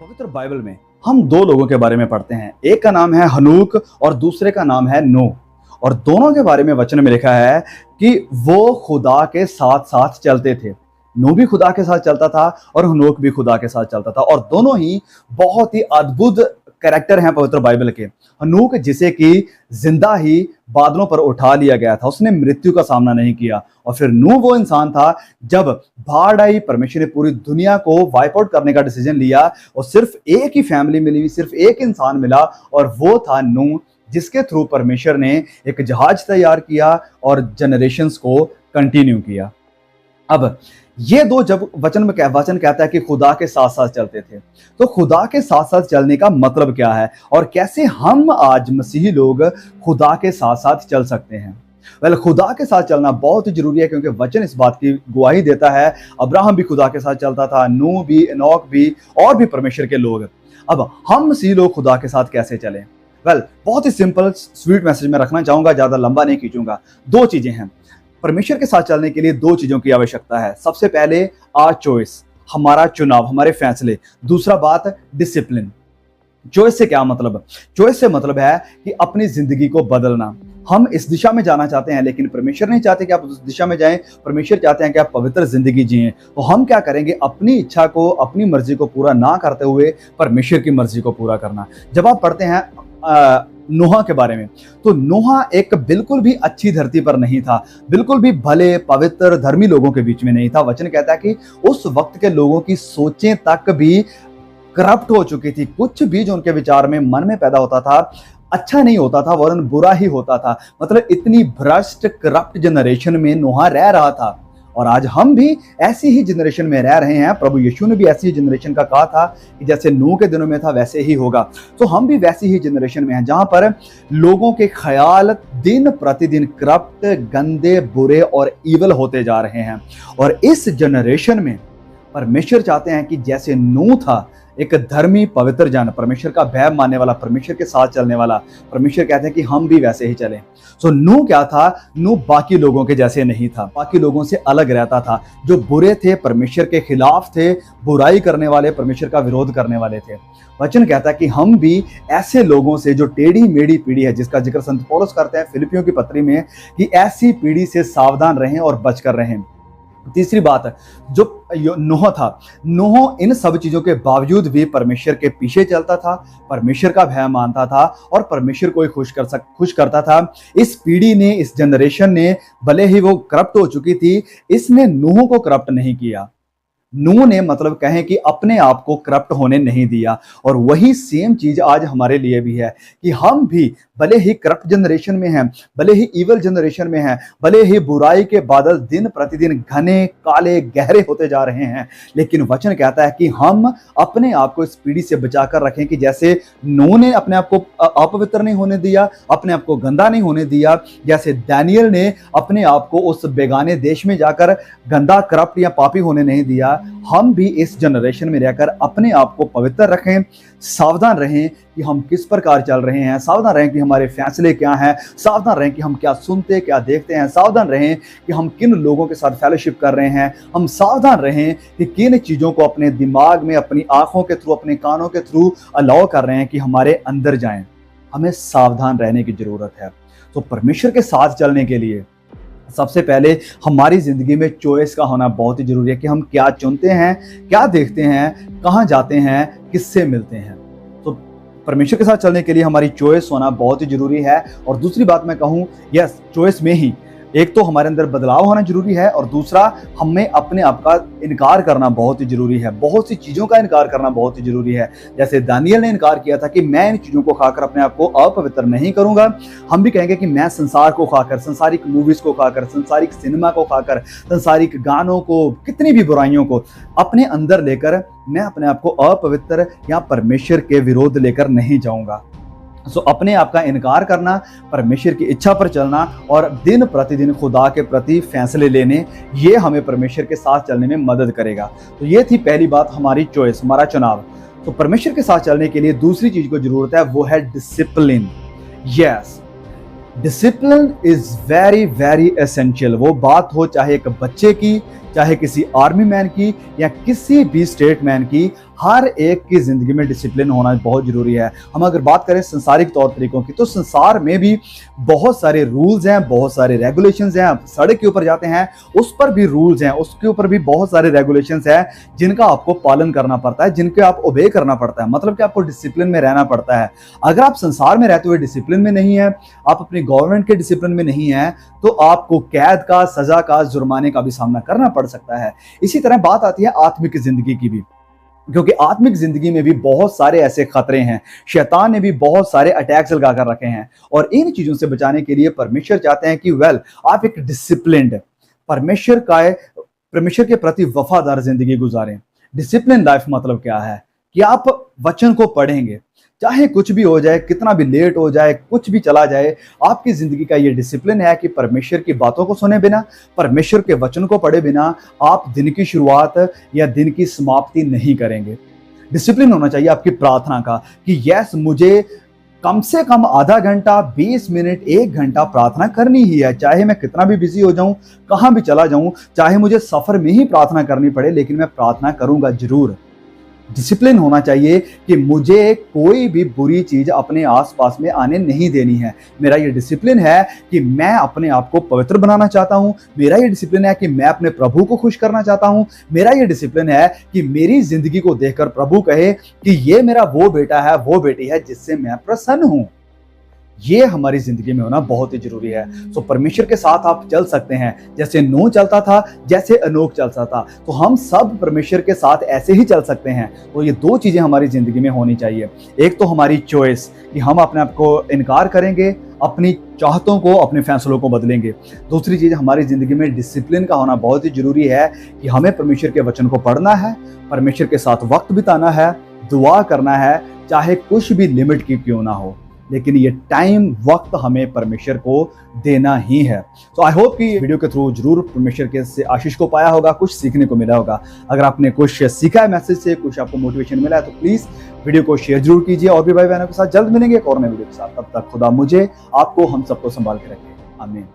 पवित्र बाइबल में हम दो लोगों के बारे में पढ़ते हैं। एक का नाम है हनूक और दूसरे का नाम है नूह। और दोनों के बारे में वचन में लिखा है कि वो खुदा के साथ साथ चलते थे। नूह भी खुदा के साथ चलता था और हनूक भी खुदा के साथ चलता था, और दोनों ही बहुत ही अद्भुत कैरेक्टर हैं पवित्र बाइबल के। हनूक जिसे कि जिंदा ही बादलों पर उठा लिया गया था, उसने मृत्यु का सामना नहीं किया। और फिर नूह वो इंसान था जब बाढ़ आई, परमेश्वर ने पूरी दुनिया को वाइप आउट करने का डिसीजन लिया और सिर्फ एक ही फैमिली मिली, सिर्फ एक इंसान मिला, और वो था नूह, जिसके थ्रू परमेश्वर ने एक जहाज तैयार किया और जनरेशंस को कंटिन्यू किया। अब ये दो जब वचन कहता है कि खुदा के साथ साथ चलते थे, तो खुदा के साथ साथ चलने का मतलब क्या है और कैसे हम आज मसीही लोग खुदा के साथ साथ चल सकते हैं। खुदा के साथ चलना बहुत ही जरूरी है, क्योंकि वचन इस बात की गवाही देता है। अब्राहम भी खुदा के साथ चलता था, नूह भी, एनोक भी, और भी परमेश्वर के लोग। अब हम मसीही लोग खुदा के साथ कैसे चलें? बहुत ही सिंपल स्वीट मैसेज में रखना चाहूंगा, ज्यादा लंबा नहीं खींचूंगा। दो चीजें हैं। परमेश्वर के साथ चलने के लिए दो चीजों की आवश्यकता है। सबसे पहले आवर चॉइस, हमारा चुनाव, हमारे फैसले। दूसरा बात डिसिप्लिन। चॉइस से क्या मतलब? चॉइस से मतलब है कि अपनी जिंदगी को बदलना। हम इस दिशा में जाना चाहते हैं, लेकिन परमेश्वर नहीं चाहते कि आप उस दिशा में जाएं। परमेश्वर चाहते हैं कि आप पवित्र जिंदगी जिएं। तो हम क्या करेंगे? अपनी इच्छा को, अपनी मर्जी को पूरा ना करते हुए परमेश्वर की मर्जी को पूरा करना। जब आप पढ़ते हैं नोहा के बारे में, तो नोहा एक बिल्कुल भी अच्छी धरती पर नहीं था, बिल्कुल भी भले पवित्र धर्मी लोगों के बीच में नहीं था। वचन कहता है कि उस वक्त के लोगों की सोचें तक भी करप्ट हो चुकी थी। कुछ भी जो उनके विचार में, मन में पैदा होता था, अच्छा नहीं होता था, वरन बुरा ही होता था। मतलब इतनी भ्रष्ट करप्ट जनरेशन में नोहा रह रहा था। और आज हम भी ऐसी ही जनरेशन में रह रहे हैं। प्रभु यीशु ने भी ऐसी ही जनरेशन का कहा था कि जैसे नूह के दिनों में था वैसे ही होगा। तो हम भी वैसी ही जनरेशन में हैं, जहां पर लोगों के ख्याल दिन प्रतिदिन करप्ट, गंदे, बुरे और ईवल होते जा रहे हैं। और इस जनरेशन में परमेश्वर चाहते हैं कि जैसे नूह था, एक धर्मी पवित्र जन, परमेश्वर का भय मानने वाला, परमेश्वर के साथ चलने वाला, परमेश्वर कहते हैं कि हम भी वैसे ही चलें। सो नूह क्या था? नूह बाकी लोगों के जैसे नहीं था, बाकी लोगों से अलग रहता था। जो बुरे थे, परमेश्वर के खिलाफ थे, बुराई करने वाले, परमेश्वर का विरोध करने वाले थे। वचन कहता है कि हम भी ऐसे लोगों से, जो टेढ़ी मेढ़ी पीढ़ी है, जिसका जिक्र संत पौलुस करते हैं फिलिपियों की पत्री में, कि ऐसी पीढ़ी से सावधान रहें और बचकर रहें। तीसरी बात, जो नूह था, नूह इन सब चीजों के बावजूद भी परमेश्वर के पीछे चलता था, परमेश्वर का भय मानता था और परमेश्वर को खुश करता था। इस पीढ़ी ने, इस जनरेशन ने, भले ही वो करप्ट हो चुकी थी, इसने नूह को करप्ट नहीं किया। नूह ने मतलब कहें कि अपने आप को करप्ट होने नहीं दिया। और वही सेम चीज आज हमारे लिए भी है कि हम भी भले ही करप्ट जनरेशन में हैं, भले ही इवल जनरेशन में हैं, भले ही बुराई के बादल दिन प्रतिदिन घने काले गहरे होते जा रहे हैं, लेकिन वचन कहता है कि हम अपने आप को इस पीढ़ी से बचाकर रखें कि जैसे नूह ने अपने आप को अपवित्र नहीं होने दिया, अपने आप को गंदा नहीं होने दिया, जैसे दानियल ने अपने आप को उस बेगाने देश में जाकर गंदा करप्ट या पापी होने नहीं दिया, हम भी इस जनरेशन में रहकर अपने आप को पवित्र रखें। सावधान रहें कि हम किस प्रकार चल रहे हैं, सावधान रहें कि हमारे फैसले क्या हैं, सावधान रहें कि हम क्या सुनते क्या देखते हैं, सावधान रहें कि हम किन लोगों के साथ फेलोशिप कर रहे हैं, हम सावधान रहें कि किन चीज़ों को अपने दिमाग में, अपनी आंखों के थ्रू, अपने कानों के थ्रू अलाउ कर रहे हैं कि हमारे अंदर जाएं। हमें सावधान रहने की जरूरत है। तो परमेश्वर के साथ चलने के लिए सबसे पहले हमारी जिंदगी में चॉइस का होना बहुत ही जरूरी है कि हम क्या चुनते हैं, क्या देखते हैं, कहाँ जाते हैं, किससे मिलते हैं। तो परमेश्वर के साथ चलने के लिए हमारी चॉइस होना बहुत ही जरूरी है। और दूसरी बात मैं कहूँ, यस, चॉइस में ही एक तो हमारे अंदर बदलाव होना जरूरी है, और दूसरा हमें अपने आप का इनकार करना बहुत ही जरूरी है। बहुत सी चीज़ों का इनकार करना बहुत ही जरूरी है। जैसे दानियल ने इनकार किया था कि मैं इन चीज़ों को खाकर अपने आप को अपवित्र नहीं करूंगा, हम भी कहेंगे कि मैं संसार को खाकर, संसारिक मूवीज को खाकर, संसारिक सिनेमा को खाकर, संसारिक गानों को, कितनी भी बुराइयों को अपने अंदर लेकर मैं अपने आप को अपवित्र या परमेश्वर के विरोध लेकर नहीं जाऊंगा। सो अपने आप का इनकार करना, परमेश्वर की इच्छा पर चलना और दिन प्रतिदिन खुदा के प्रति फैसले लेने, ये हमें परमेश्वर के साथ चलने में मदद करेगा। तो ये थी पहली बात, हमारी चॉइस, हमारा चुनाव। तो परमेश्वर के साथ चलने के लिए दूसरी चीज को जरूरत है, वो है discipline. Yes, discipline is very very essential. वो बात हो चाहे एक बच्चे की, चाहे किसी आर्मी मैन की या किसी भी स्टेट मैन की, हर एक की जिंदगी में डिसिप्लिन होना बहुत जरूरी है। हम अगर बात करें संसारिक तौर तरीकों की, तो संसार में भी बहुत सारे रूल्स हैं, बहुत सारे रेगुलेशंस हैं। आप सड़क के ऊपर जाते हैं, उस पर भी रूल्स हैं, उसके ऊपर भी बहुत सारे रेगुलेशंस हैं जिनका आपको पालन करना पड़ता है, जिनके आप ओबे करना पड़ता है। मतलब कि आपको डिसिप्लिन में रहना पड़ता है। अगर आप संसार में रहते हुए डिसिप्लिन में नहीं है, आप अपनी गवर्नमेंट के डिसिप्लिन में नहीं है, तो आपको कैद का, सजा का, जुर्माने का भी सामना करना पड़ सकता है। इसी तरह बात आती है आत्मिक जिंदगी की भी, क्योंकि आत्मिक जिंदगी में भी बहुत सारे ऐसे खतरे हैं। शैतान ने भी बहुत सारे अटैक्स लगा कर रखे हैं, और इन चीजों से बचाने के लिए परमेश्वर चाहते हैं कि आप एक डिसिप्लिन्ड, परमेश्वर के प्रति वफादार जिंदगी गुजारें। डिसिप्लिन लाइफ मतलब क्या है कि आप वचन को पढ़ेंगे, चाहे कुछ भी हो जाए, कितना भी लेट हो जाए, कुछ भी चला जाए, आपकी जिंदगी का ये डिसिप्लिन है कि परमेश्वर की बातों को सुने बिना, परमेश्वर के वचन को पढ़े बिना आप दिन की शुरुआत या दिन की समाप्ति नहीं करेंगे। डिसिप्लिन होना चाहिए आपकी प्रार्थना का कि यस, मुझे कम से कम आधा घंटा, 20 मिनट, 1 घंटा प्रार्थना करनी ही है। चाहे मैं कितना भी बिजी हो जाऊं, कहां भी चला जाऊं, चाहे मुझे सफर में ही प्रार्थना करनी पड़े, लेकिन मैं प्रार्थना करूंगा जरूर। डिसिप्लिन होना चाहिए कि मुझे कोई भी बुरी चीज अपने आसपास में आने नहीं देनी है। मेरा ये डिसिप्लिन है कि मैं अपने आप को पवित्र बनाना चाहता हूं। मेरा ये डिसिप्लिन है कि मैं अपने प्रभु को खुश करना चाहता हूं। मेरा ये डिसिप्लिन है कि मेरी जिंदगी को देखकर प्रभु कहे कि ये मेरा वो बेटा है, वो बेटी है जिससे मैं प्रसन्न हूं। ये हमारी जिंदगी में होना बहुत ही जरूरी है। सो परमेश्वर के साथ आप चल सकते हैं, जैसे नूह चलता था, जैसे अनोक चलता था, तो हम सब परमेश्वर के साथ ऐसे ही चल सकते हैं। तो ये दो चीजें हमारी जिंदगी में होनी चाहिए। एक तो हमारी चॉइस कि हम अपने आप को इनकार करेंगे, अपनी चाहतों को, अपने फैसलों को बदलेंगे। दूसरी चीज हमारी जिंदगी में डिसिप्लिन का होना बहुत ही जरूरी है कि हमें परमेश्वर के वचन को पढ़ना है, परमेश्वर के साथ वक्त बिताना है, दुआ करना है, चाहे कुछ भी लिमिट की क्यों ना हो, लेकिन ये टाइम, वक्त हमें परमेश्वर को देना ही है। तो आई होप कि वीडियो के थ्रू जरूर परमेश्वर के से आशीष को पाया होगा, कुछ सीखने को मिला होगा। अगर आपने कुछ सीखा है मैसेज से, कुछ आपको मोटिवेशन मिला है, तो प्लीज वीडियो को शेयर जरूर कीजिए। और भी भाई बहनों के साथ जल्द मिलेंगे एक और नए वीडियो के साथ। तब तक खुदा मुझे, आपको, हम सबको संभाल के रखे। आमीन।